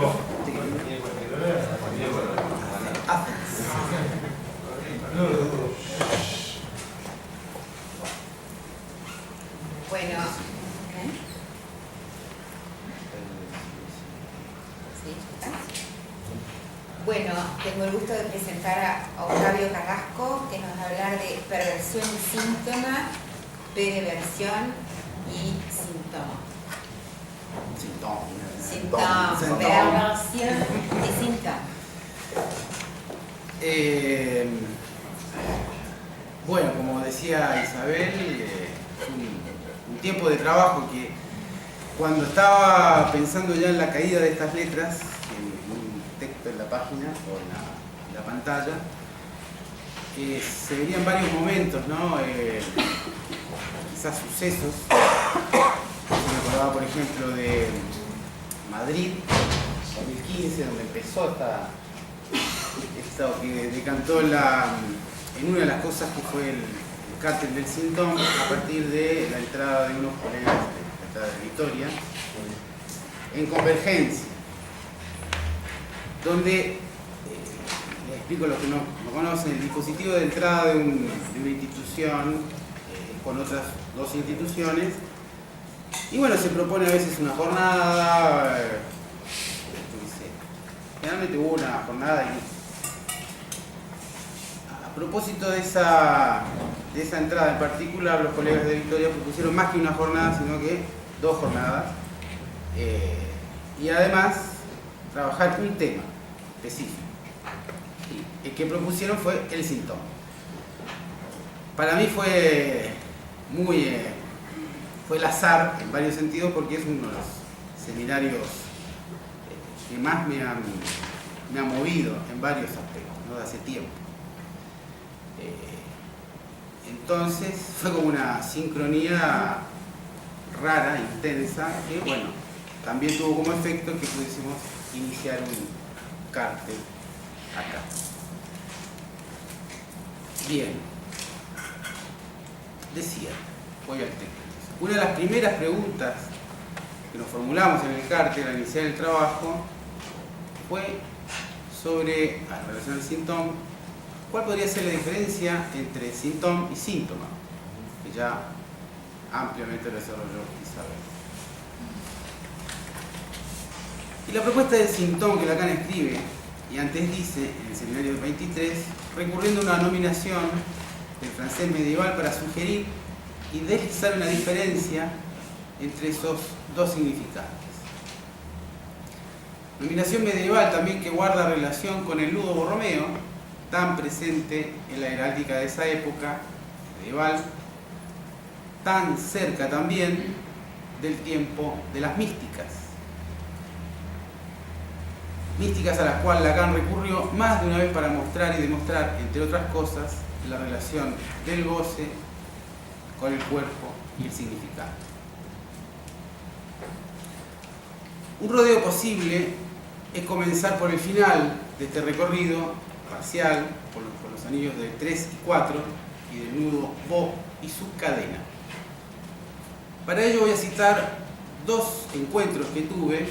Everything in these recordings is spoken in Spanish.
Bueno, bueno, tengo el gusto de presentar a Octavio Carrasco, que nos va a hablar de perversión y síntoma, pereversión y síntoma. Síntoma, perversión y síntoma. Bueno, como decía Isabel, un tiempo de trabajo que cuando estaba pensando ya en la caída de estas letras, en un texto en la página o en la pantalla, se verían varios momentos, ¿no? Quizás sucesos. Me acordaba, por ejemplo, de Madrid, 2015, donde empezó esto que decantó en una de las cosas que fue el cártel del Sintón, a partir de la entrada de unos colegas de la de Vitoria en Convergencia, donde, les explico a los que no conocen, el dispositivo de entrada de una institución con otras dos instituciones, y bueno, se propone a veces una jornada, generalmente hubo una jornada y a propósito de esa entrada en particular, los colegas de Vitoria propusieron más que una jornada, sino que 2 jornadas, y además trabajar un tema específico. Y el que propusieron fue el síntoma. Para mí fue el azar en varios sentidos, porque es uno de los seminarios que más me ha movido en varios aspectos, ¿no? De hace tiempo. Entonces fue como una sincronía rara, intensa, que bueno, también tuvo como efecto que pudiésemos iniciar un cártel acá. Bien, decía, voy al texto. Una de las primeras preguntas que nos formulamos en el cártel al iniciar el trabajo fue sobre, en relación al síntoma, ¿cuál podría ser la diferencia entre síntoma y síntoma? Que ya ampliamente lo desarrolló Isabel. Y la propuesta del síntoma que Lacan escribe, y antes dice, en el seminario 23, recurriendo a una nominación del francés medieval para sugerir y deslizar una diferencia entre esos dos significados. Nominación medieval también que guarda relación con el nudo borromeo, tan presente en la heráldica de esa época medieval, tan cerca también del tiempo de las místicas. Místicas a las cuales Lacan recurrió más de una vez para mostrar y demostrar, entre otras cosas, la relación del goce con el cuerpo y el significado. Un rodeo posible es comenzar por el final de este recorrido parcial, por los anillos de 3 y 4 y del nudo Bo y su cadena. Para ello voy a citar 2 encuentros que tuve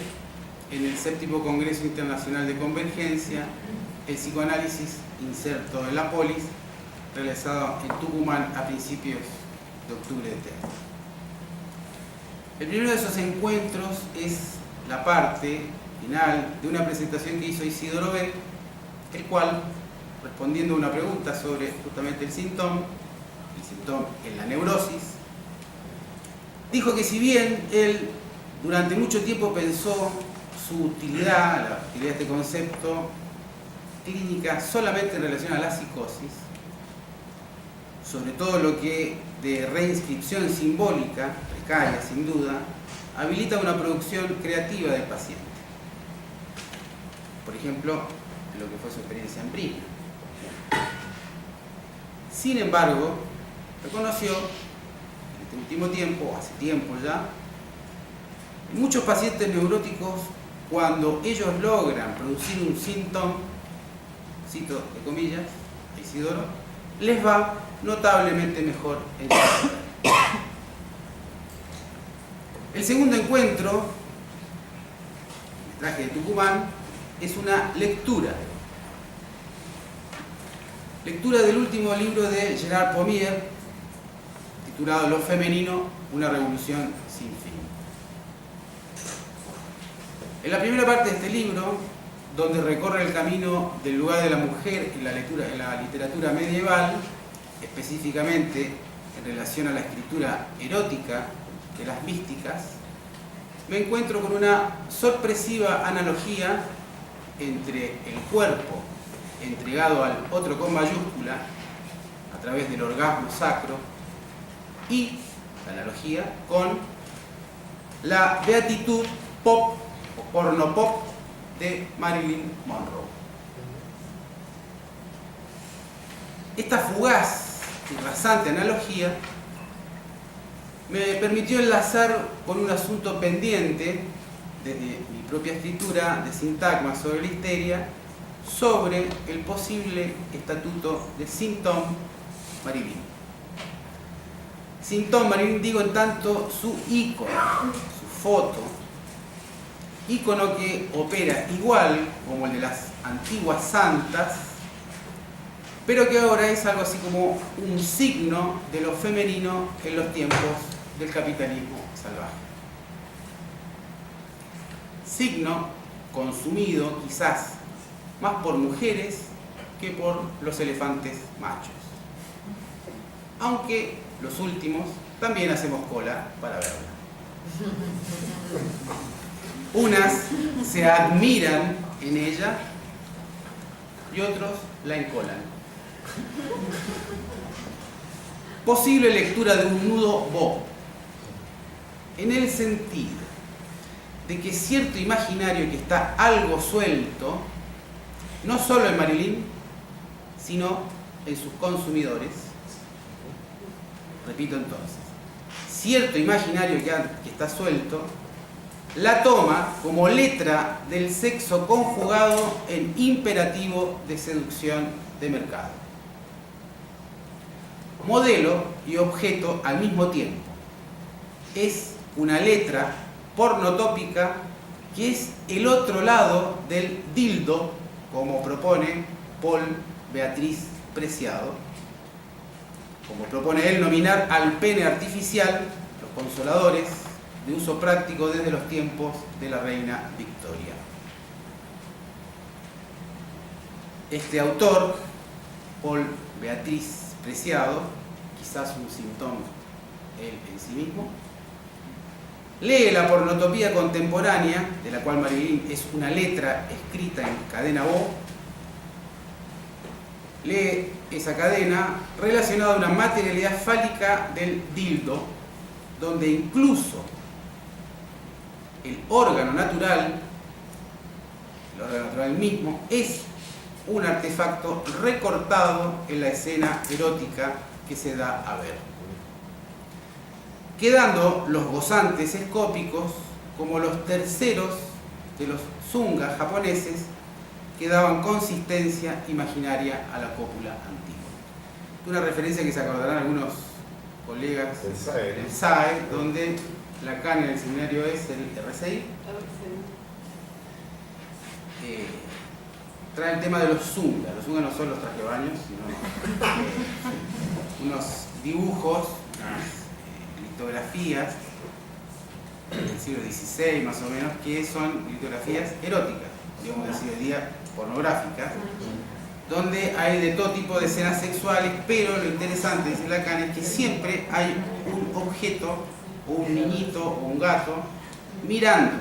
en el 7º Congreso Internacional de Convergencia, el psicoanálisis inserto en la polis, realizado en Tucumán a principios de octubre de este año. El primero de esos encuentros es la parte final de una presentación que hizo Isidoro Beck, el cual, respondiendo a una pregunta sobre justamente el síntoma en la neurosis, dijo que si bien él durante mucho tiempo pensó su utilidad, la utilidad de este concepto clínica solamente en relación a la psicosis, sobre todo lo que de reinscripción simbólica, precaria sin duda, habilita una producción creativa del paciente. Por ejemplo, lo que fue su experiencia en Brina. Sin embargo, reconoció en este último tiempo, hace tiempo ya, muchos pacientes neuróticos, cuando ellos logran producir un síntoma, cito de comillas, a Isidoro, les va notablemente mejor en su vida. El segundo encuentro, en Traje de Tucumán, es una lectura. Lectura del último libro de Gerard Pommier, titulado Lo femenino, una revolución sin fin. En la primera parte de este libro, donde recorre el camino del lugar de la mujer en la literatura medieval, específicamente en relación a la escritura erótica de las místicas, me encuentro con una sorpresiva analogía entre el cuerpo entregado al otro con mayúscula a través del orgasmo sacro y la analogía con la beatitud pop o porno pop de Marilyn Monroe. Esta fugaz y rasante analogía me permitió enlazar con un asunto pendiente desde mi propia escritura de sintagma sobre la histeria, sobre el posible estatuto de Sintom Marilyn. Sintom Marilyn, digo, en tanto su ícono, su foto, ícono que opera igual como el de las antiguas santas, pero que ahora es algo así como un signo de lo femenino en los tiempos del capitalismo salvaje. Signo consumido quizás más por mujeres que por los elefantes machos. Aunque los últimos también hacemos cola para verla. Unas se admiran en ella y otros la encolan. Posible lectura de un nudo Bo, en el sentido de que cierto imaginario que está algo suelto, no solo en Marilyn, sino en sus consumidores. Repito entonces, cierto imaginario que está suelto, la toma como letra del sexo conjugado en imperativo de seducción de mercado. Modelo y objeto al mismo tiempo. Es una letra pornotópica que es el otro lado del dildo, como propone Paul Beatriz Preciado, como propone él nominar al pene artificial, los consoladores, de uso práctico desde los tiempos de la reina Victoria. Este autor, Paul Beatriz Preciado, quizás un síntoma él en sí mismo, lee la pornotopía contemporánea, de la cual Marilyn es una letra escrita en cadena O, lee esa cadena relacionada a una materialidad fálica del dildo, donde incluso el órgano natural mismo, es un artefacto recortado en la escena erótica que se da a ver, quedando los gozantes escópicos como los terceros de los zungas japoneses que daban consistencia imaginaria a la cópula antigua. Una referencia que se acordarán algunos colegas del SAE, donde la cana en el seminario es el RCI. Trae el tema de los zungas. Los zungas no son los trajes de baño, sino unos dibujos, unas litografías del siglo XVI más o menos, que son litografías eróticas, digamos decir, hoy día pornográficas, donde hay de todo tipo de escenas sexuales, pero lo interesante, dice Lacan, es que siempre hay un objeto, o un niñito, o un gato, mirando.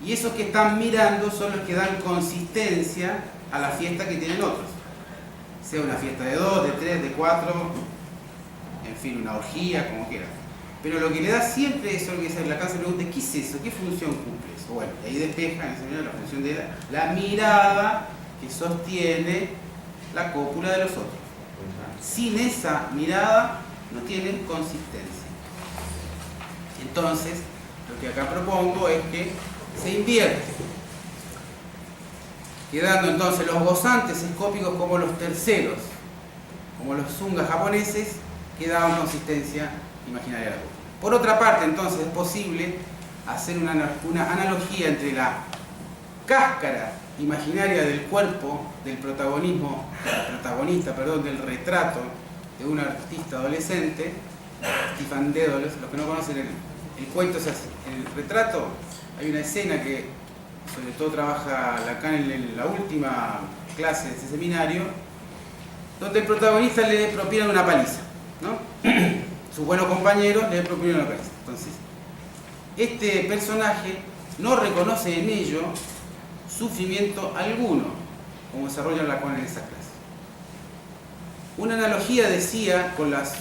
Y esos que están mirando son los que dan consistencia a la fiesta que tienen otros. Sea una fiesta de 2, de 3, de 4, en fin, una orgía, como quieran. Pero lo que le da siempre eso, lo que dice Lacan, se pregunta, ¿qué es eso? ¿Qué función cumple eso? Bueno, ahí despeja en ese seminario la función de la mirada que sostiene la cópula de los otros. Sin esa mirada no tienen consistencia. Entonces, lo que acá propongo es que se invierte, quedando entonces los gozantes escópicos como los terceros, como los zungas japoneses, que daban consistencia imaginaria a la cópula. Por otra parte, entonces, es posible hacer una analogía entre la cáscara imaginaria del cuerpo del protagonista, del retrato de un artista adolescente, Stefan Dedalus. Los que no conocen el cuento es así. En el retrato hay una escena que sobre todo trabaja Lacan en la última clase de ese seminario, donde el protagonista le propina una paliza, ¿no? Sus buenos compañeros le propinan una paliza. Entonces, este personaje no reconoce en ello sufrimiento alguno, como desarrolla Lacan en esa clase. Una analogía decía con las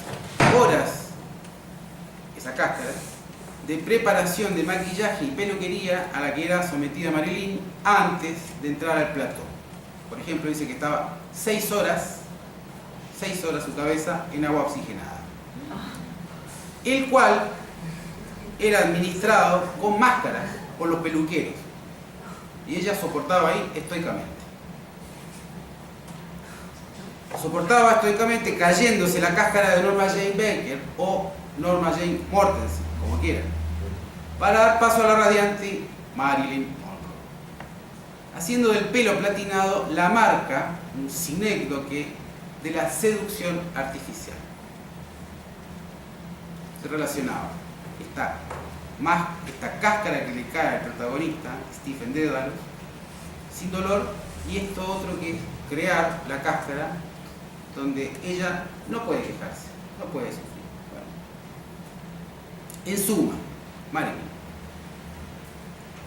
horas, esa cáscara, de preparación de maquillaje y peluquería a la que era sometida Marilyn antes de entrar al plató. Por ejemplo, dice que estaba 6 horas su cabeza en agua oxigenada, el cual era administrado con máscaras por los peluqueros, y ella soportaba ahí estoicamente. Soportaba estoicamente cayéndose la cáscara de Norma Jane Baker o Norma Jane Mortensen, como quieran, para dar paso a la radiante Marilyn Monroe, haciendo del pelo platinado la marca, un sinécdoque, de la seducción artificial. Se relacionaba esta cáscara que le cae al protagonista, Stephen Dedalus, sin dolor, y esto otro que es crear la cáscara donde ella no puede quejarse, no puede sufrir. Bueno. En suma, Marilyn.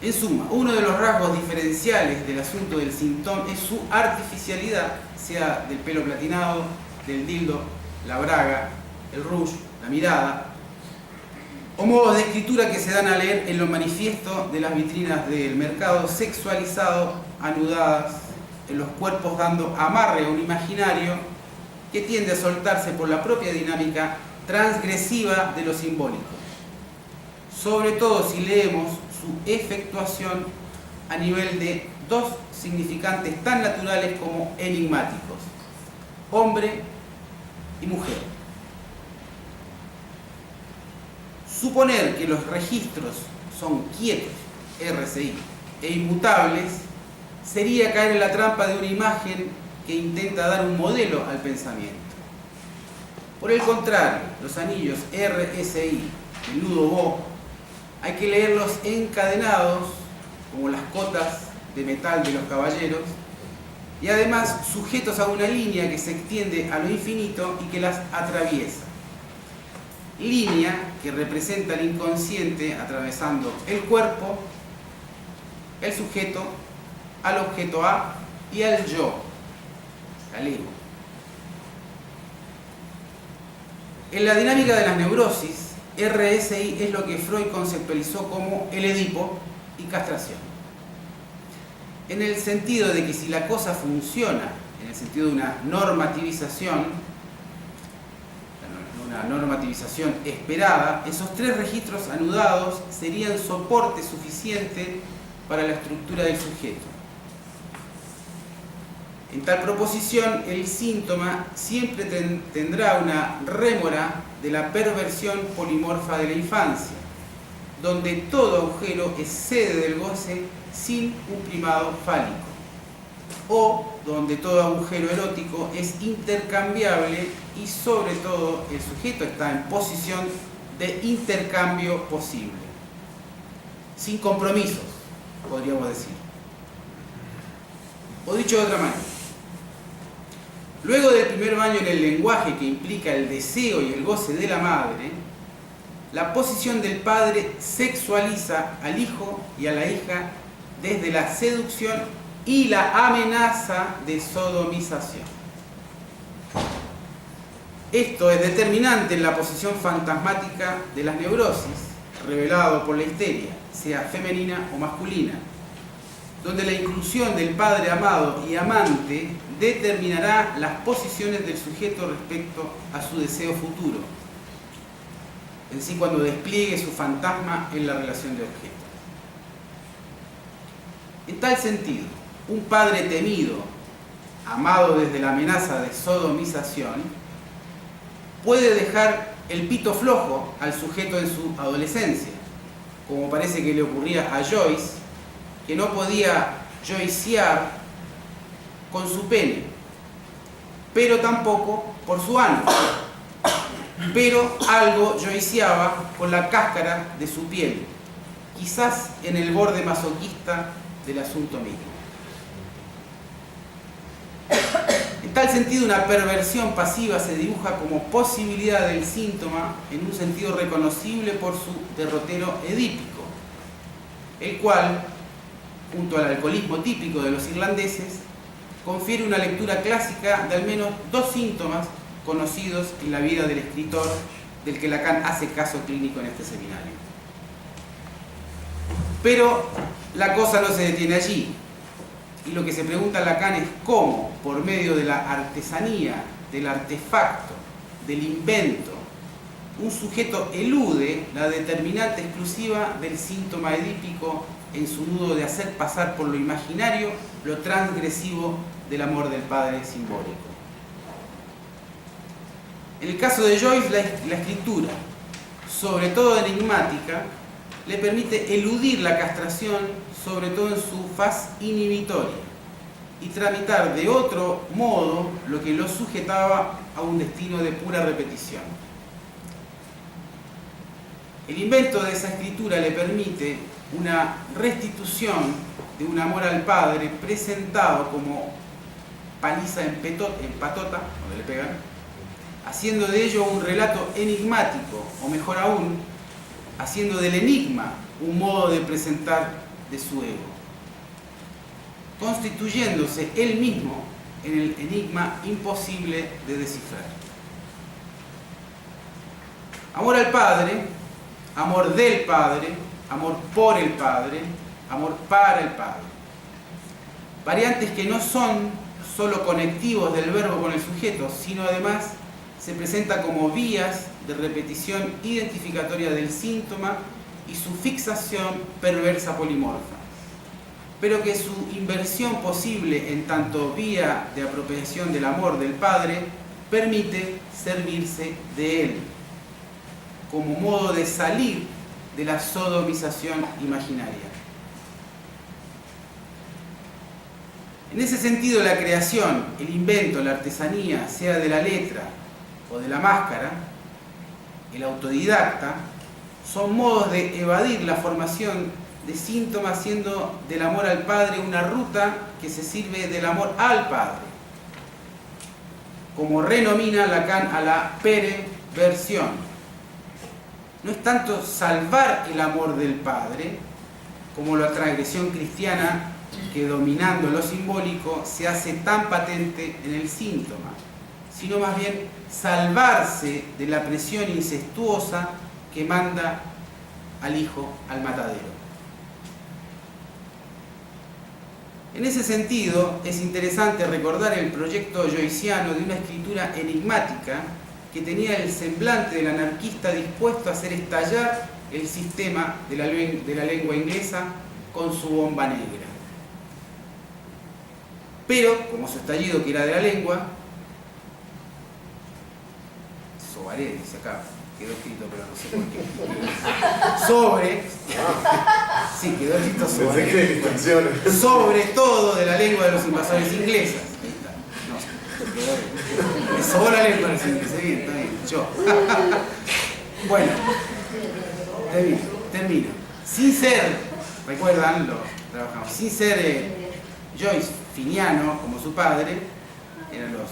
En suma, uno de los rasgos diferenciales del asunto del sintón es su artificialidad, sea del pelo platinado, del dildo, la braga, el rouge, la mirada, o modos de escritura que se dan a leer en lo manifiesto de las vitrinas del mercado sexualizado, anudadas en los cuerpos, dando amarre a un imaginario que tiende a soltarse por la propia dinámica transgresiva de lo simbólico, sobre todo si leemos su efectuación a nivel de dos significantes tan naturales como enigmáticos: hombre y mujer. Suponer que los registros son quietos, RCI, e inmutables sería caer en la trampa de una imagen que intenta dar un modelo al pensamiento. Por el contrario, los anillos RSI, el nudo Bo, hay que leerlos encadenados, como las cotas de metal de los caballeros, y además sujetos a una línea que se extiende a lo infinito y que las atraviesa. Línea que representa el inconsciente atravesando el cuerpo, el sujeto, al objeto A y al yo, al ego. En la dinámica de las neurosis, RSI es lo que Freud conceptualizó como el Edipo y castración. En el sentido de que si la cosa funciona, en el sentido de una normativización esperada, esos tres registros anudados serían soporte suficiente para la estructura del sujeto. En tal proposición, el síntoma siempre tendrá una rémora de la perversión polimorfa de la infancia, donde todo agujero es sede del goce sin un primado fálico, o donde todo agujero erótico es intercambiable y sobre todo el sujeto está en posición de intercambio posible, sin compromisos, podríamos decir. O dicho de otra manera, luego del primer baño en el lenguaje que implica el deseo y el goce de la madre, la posición del padre sexualiza al hijo y a la hija desde la seducción y la amenaza de sodomización. Esto es determinante en la posición fantasmática de las neurosis, revelado por la histeria, sea femenina o masculina, donde la inclusión del padre amado y amante determinará las posiciones del sujeto respecto a su deseo futuro, en sí cuando despliegue su fantasma en la relación de objeto. En tal sentido, un padre temido, amado desde la amenaza de sodomización, puede dejar el pito flojo al sujeto en su adolescencia, como parece que le ocurría a Joyce, que no podía joycear con su pene, pero tampoco por su ano, pero algo joyceaba con la cáscara de su piel, quizás en el borde masoquista del asunto mismo. En tal sentido, una perversión pasiva se dibuja como posibilidad del síntoma en un sentido reconocible por su derrotero edípico, el cual, junto al alcoholismo típico de los irlandeses, confiere una lectura clásica de al menos dos síntomas conocidos en la vida del escritor del que Lacan hace caso clínico en este seminario. Pero la cosa no se detiene allí, y lo que se pregunta Lacan es cómo, por medio de la artesanía, del artefacto, del invento, un sujeto elude la determinante exclusiva del síntoma edípico en su nudo de hacer pasar por lo imaginario lo transgresivo del amor del padre simbólico. En el caso de Joyce, la escritura, sobre todo enigmática, le permite eludir la castración, sobre todo en su faz inhibitoria, y tramitar de otro modo lo que lo sujetaba a un destino de pura repetición. El invento de esa escritura le permite una restitución de un amor al padre presentado como paliza en patota, donde le pegan, haciendo de ello un relato enigmático, o mejor aún, haciendo del enigma un modo de presentar de su ego, constituyéndose él mismo en el enigma imposible de descifrar. Amor al Padre, amor del Padre, amor por el Padre, amor para el Padre. Variantes que no son solo conectivos del verbo con el sujeto, sino además se presentan como vías de repetición identificatoria del síntoma y su fixación perversa polimorfa, pero que su inversión posible en tanto vía de apropiación del amor del Padre permite servirse de él como modo de salir de la sodomización imaginaria. En ese sentido, la creación, el invento, la artesanía, sea de la letra o de la máscara, el autodidacta, son modos de evadir la formación de síntomas, haciendo del amor al Padre una ruta que se sirve del amor al Padre, como renomina Lacan a la perversión. No es tanto salvar el amor del Padre, como la transgresión cristiana que, dominando lo simbólico, se hace tan patente en el síntoma, sino más bien salvarse de la presión incestuosa que manda al hijo al matadero. En ese sentido, es interesante recordar el proyecto joyciano de una escritura enigmática que tenía el semblante del anarquista dispuesto a hacer estallar el sistema de la lengua inglesa con su bomba negra. Pero, como su estallido que era de la lengua, Sobaré, dice acá, quedó escrito, pero no sé por qué. Sobre, sí, quedó escrito sobre todo de la lengua de los invasores ingleses. Ahí está. No, me sobó la lengua de los ingleses. Bien, está bien, yo. Bueno, termino. Sin ser, recuerdan, lo trabajamos, sin ser Joyce finiano como su padre, eran los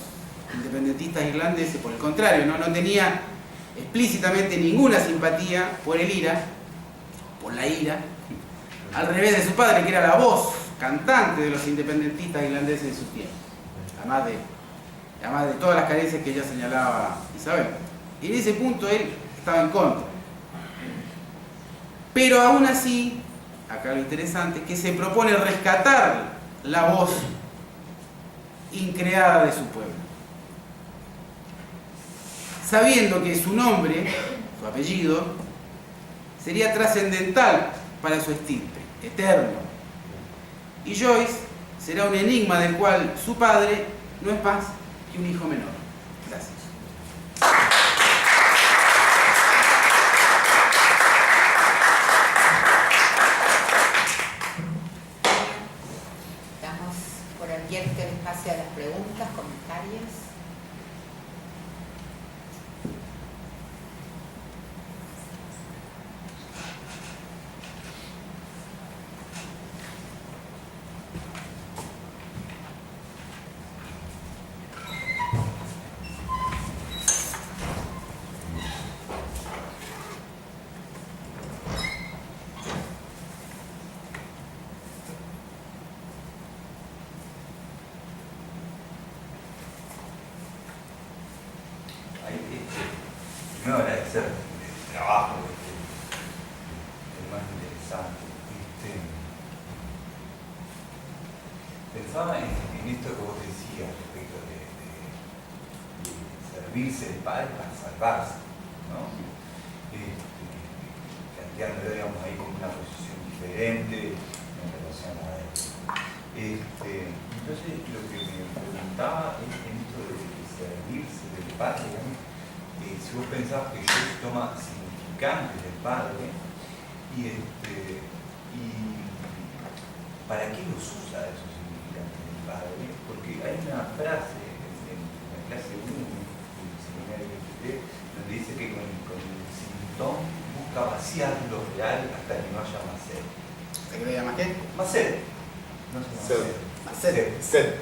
independentistas irlandeses, por el contrario, no tenía explícitamente ninguna simpatía por el IRA, por la ira, al revés de su padre, que era la voz cantante de los independentistas irlandeses de su tiempo, además de todas las carencias que ya señalaba Isabel. Y en ese punto él estaba en contra. Pero aún así, acá lo interesante, que se propone rescatar la voz increada de su pueblo, sabiendo que su nombre, su apellido, sería trascendental para su estirpe, eterno. Y Joyce será un enigma del cual su padre no es más que un hijo menor. Gracias. también que el espacio a las preguntas, comentarios. Primero agradecer el trabajo, es más interesante. Pensaba en esto que vos decías respecto de servirse del padre para salvarse, ¿no? Planteándolo, digamos, ahí como una posición diferente en relación a él. Entonces, lo que me preguntaba es en esto de servirse del padre, digamos, si vos pensabas que Jesús toma significantes del Padre y ¿para qué los usa esos significantes del Padre? Porque hay una frase en la clase 1 del seminario que estudié donde dice que con el sintón busca vaciar lo real hasta que no haya más sed. ¿Se cree llama qué? Más sed. No sé más sed. Sed.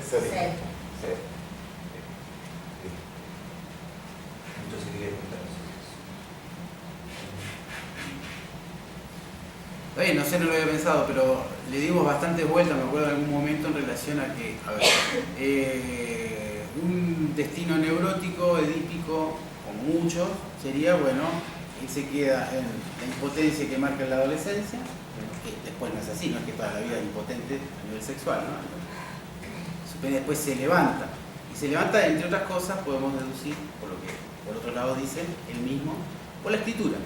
Entonces quería preguntar eso. No sé, no lo había pensado, pero le dimos bastantes vueltas, me acuerdo en algún momento, en relación a que, un destino neurótico, edípico, como muchos, sería, bueno, él se queda en la impotencia que marca en la adolescencia, que después no es así, no es que toda la vida es impotente a nivel sexual, ¿no? Después se levanta, y se levanta, entre otras cosas, podemos deducir, por lo que por otro lado dice él mismo, por la escritura.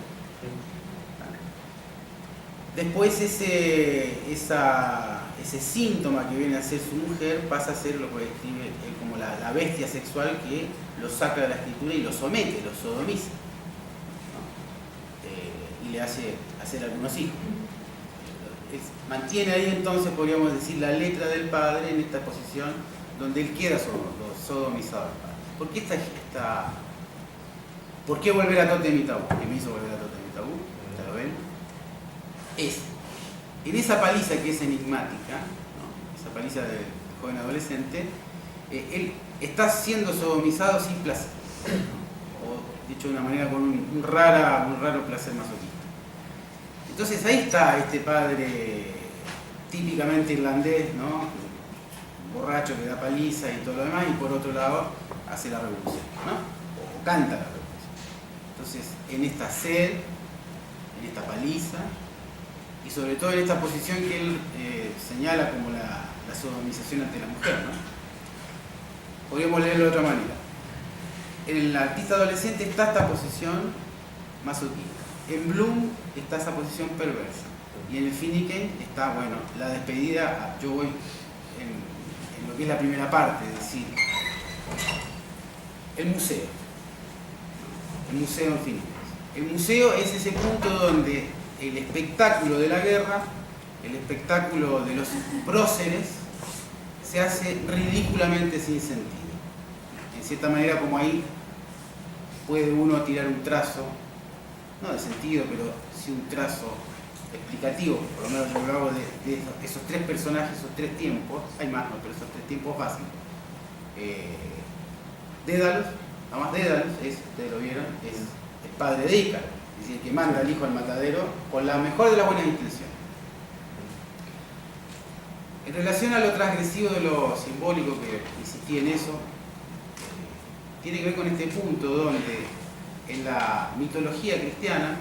Después ese síntoma que viene a ser su mujer pasa a ser lo que describe él como la bestia sexual que lo saca de la escritura y lo somete, lo sodomiza, ¿no? Y le hace hacer algunos hijos. Mantiene ahí entonces, podríamos decir, la letra del padre en esta posición donde él queda sodomizado. ¿Por qué volver a Totem y Tabú? ¿Qué me hizo volver a Totem y Tabú? ¿Ya lo ven? En esa paliza que es enigmática, ¿no? Esa paliza del joven adolescente, él está siendo sodomizado sin placer, ¿no? O dicho de una manera con un raro placer masoquista. Entonces ahí está este padre típicamente irlandés, ¿no? Borracho que da paliza y todo lo demás, y por otro lado hace la revolución, ¿no? O canta la revolución. Entonces, en esta sed, en esta paliza, y sobre todo en esta posición que él señala como la sodomización ante la mujer, ¿no? Podríamos leerlo de otra manera. En el artista adolescente está esta posición masoquista. En Bloom está esa posición perversa. Y en el Finnegans está, bueno, la despedida. Yo voy en lo que es la primera parte, es decir, el museo. El museo en Finnegans. El museo es ese punto donde el espectáculo de la guerra, el espectáculo de los próceres, se hace ridículamente sin sentido. En cierta manera, como ahí puede uno tirar un trazo, no de sentido, pero sí un trazo explicativo, por lo menos yo lo hago de esos tres personajes, esos tres tiempos, hay más, ¿no? Pero esos tres tiempos básicos. Dédalos, nada más Dédalos, ustedes lo vieron, es el padre de Ícaro, es decir, que manda al hijo al matadero con la mejor de las buenas intenciones. En relación a lo transgresivo de lo simbólico, que insistí en eso, tiene que ver con este punto donde en la mitología cristiana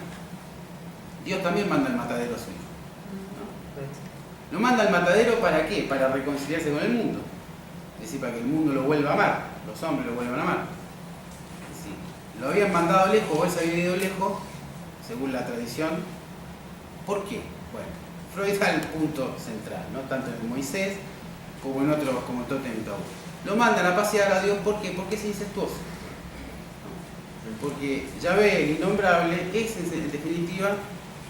Dios también manda al matadero a su hijo, ¿no? Lo manda al matadero ¿para qué? Para reconciliarse con el mundo, es decir, para que el mundo lo vuelva a amar, los hombres lo vuelvan a amar. Es decir, lo habían mandado lejos, o él se había ido lejos, según la tradición. ¿Por qué? Bueno, Freud da el punto central, ¿no? Tanto en Moisés como en otros, como Totem y Tabú. Lo mandan a pasear a Dios, ¿por qué? Porque es incestuoso. Porque Yahvé, el innombrable, es en definitiva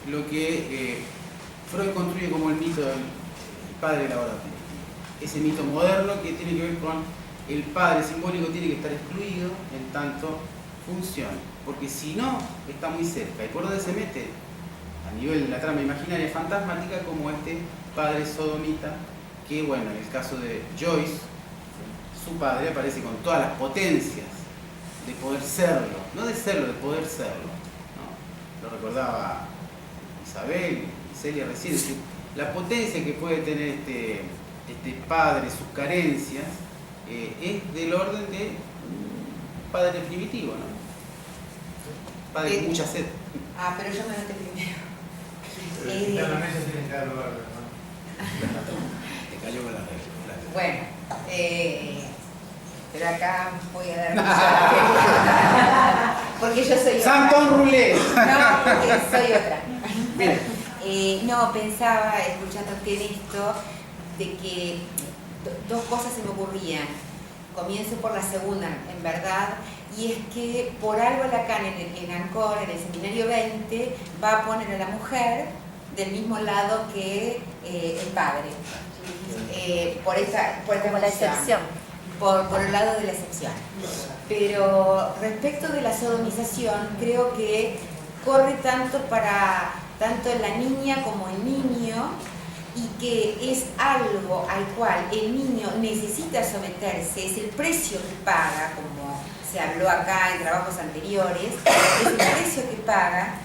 lo que Freud construye como el mito del padre de la hora primitiva. ese mito moderno que tiene que ver con el padre simbólico tiene que estar excluido en tanto funcione, porque si no, está muy cerca. ¿Y por dónde se mete? A nivel de la trama imaginaria fantasmática, como este padre sodomita, que bueno, en el caso de Joyce, su padre aparece con todas las potencias de poder serlo, no de serlo, de poder serlo, ¿no? Lo recordaba Isabel y Celia recién, es decir, la potencia que puede tener este padre, sus carencias, es del orden de un padre primitivo, ¿no? Padre con mucha sed. Ah, pero yo me noté primero. Está en la mesa, tiene que dar lugar, ¿no? Te cayó con la regla. Bueno, pero acá voy a dar porque yo soy otra. ¡Santon Roulé! No, porque soy otra. Bien. No, pensaba, escuchándote en esto, de que dos cosas se me ocurrían. Comienzo por la segunda, en verdad, y es que por algo Lacan en Ancor, en el seminario 20, va a poner a la mujer del mismo lado que el padre. Por esta como la excepción. Por el lado de la excepción. Pero respecto de la sodomización, creo que corre tanto en la niña como el niño, y que es algo al cual el niño necesita someterse, es el precio que paga, como se habló acá en trabajos anteriores, es el precio que paga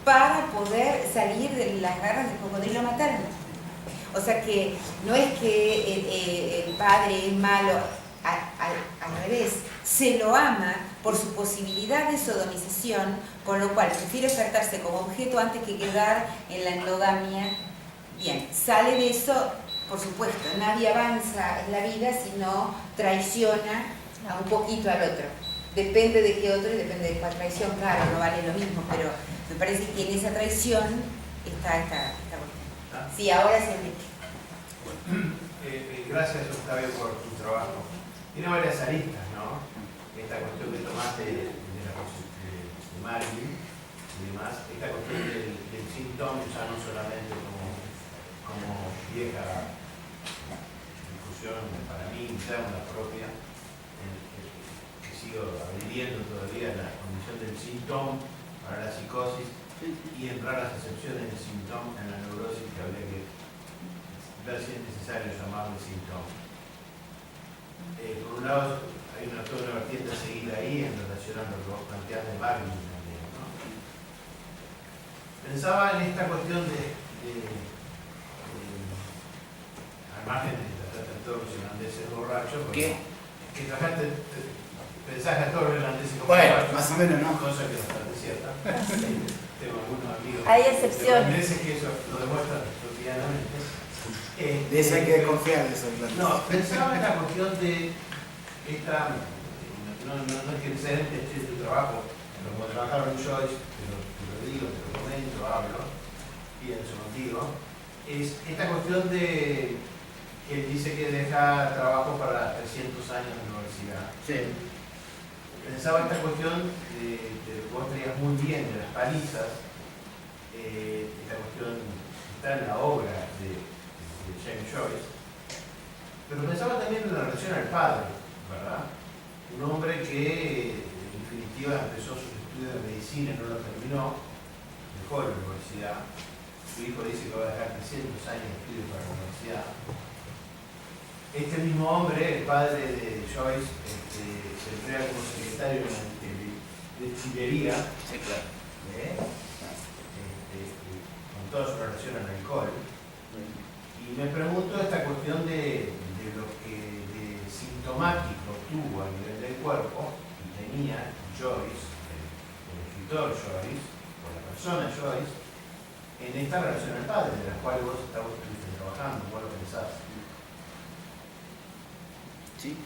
para poder salir de las garras del cocodrilo materno. O sea que no es que el padre es malo, al revés, se lo ama por su posibilidad de sodomización, con lo cual prefiere ofertarse como objeto antes que quedar en la endogamia. Bien, sale de eso, por supuesto, nadie avanza en la vida si no traiciona a un poquito al otro. Depende de qué otro y depende de cuál traición, claro, no vale lo mismo, pero me parece que en esa traición está esta cuestión. Sí, ahora sí, Enrique. Gracias, Octavio, por tu trabajo. Tiene varias aristas, ¿no? Esta cuestión que tomaste de Marvin y demás, esta cuestión del síntoma, ya no solamente como vieja discusión para mí interna propia, que sigo viviendo todavía la condición del síntoma para la psicosis y entrar las excepciones del síntoma en la neurosis, que habría que ver si es necesario llamarle síntoma. Por un lado, hay toda una vertiente a seguir ahí en relación a lo que vos planteás de Marvin también, ¿no? Pensaba en esta cuestión al margen de tratar a todos los irlandeses borrachos, ¿Qué? Que trajaste, pensás a todos los irlandeses como Bueno, borrachos, más o menos no. cosa que no es cierta. Tengo algunos amigos Hay excepciones. irlandeses que eso lo demuestran cotidianamente. De eso hay que desconfiar de eso. No, pensaba en la cuestión de esta, no es que sea este tu trabajo, pero como trabajaron Joyce, te lo digo, te lo comento, hablo, pienso contigo, es esta cuestión de que él dice que deja trabajo para 300 años de universidad. Sí. Pensaba esta cuestión de lo que vos traías muy bien, de las palizas, esta cuestión está en la obra de James Joyce, pero pensaba también en la relación al padre, ¿verdad? Un hombre que en definitiva empezó sus estudios de medicina y no lo terminó, dejó la universidad, su hijo dice que va a dejar 300 años de estudios para la universidad. Este mismo hombre, el padre de Joyce, se entrega como secretario de destilería, Sí, claro. con toda su relación al alcohol. Y me pregunto esta cuestión de lo que de sintomático tuvo a nivel del cuerpo y tenía Joyce, el escritor Joyce, o la persona Joyce, en esta relación al padre, de la cual vos estuviste trabajando, ¿cómo lo pensás? Sí.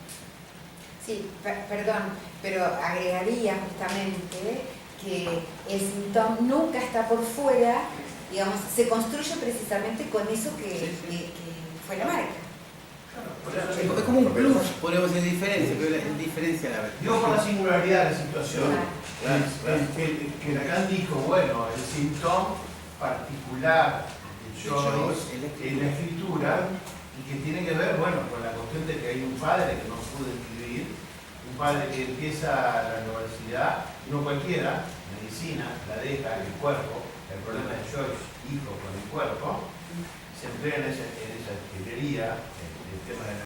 Sí, perdón, pero agregaría justamente que el síntoma nunca está por fuera, digamos, se construye precisamente con eso que fue la marca. Es como un plus, podemos decir diferencia, pero es diferencia la verdad. Digo por la singularidad de la situación. Claro. Que Lacan dijo, bueno, el síntoma particular de Joyce en la escritura y que tiene que ver, bueno, con la cuestión de que hay un padre que no pudo escribir, un padre que empieza la universidad, no cualquiera, medicina, la deja, el cuerpo, el problema de Joyce, hijo con el cuerpo, se emplea en esa escribería, el tema de la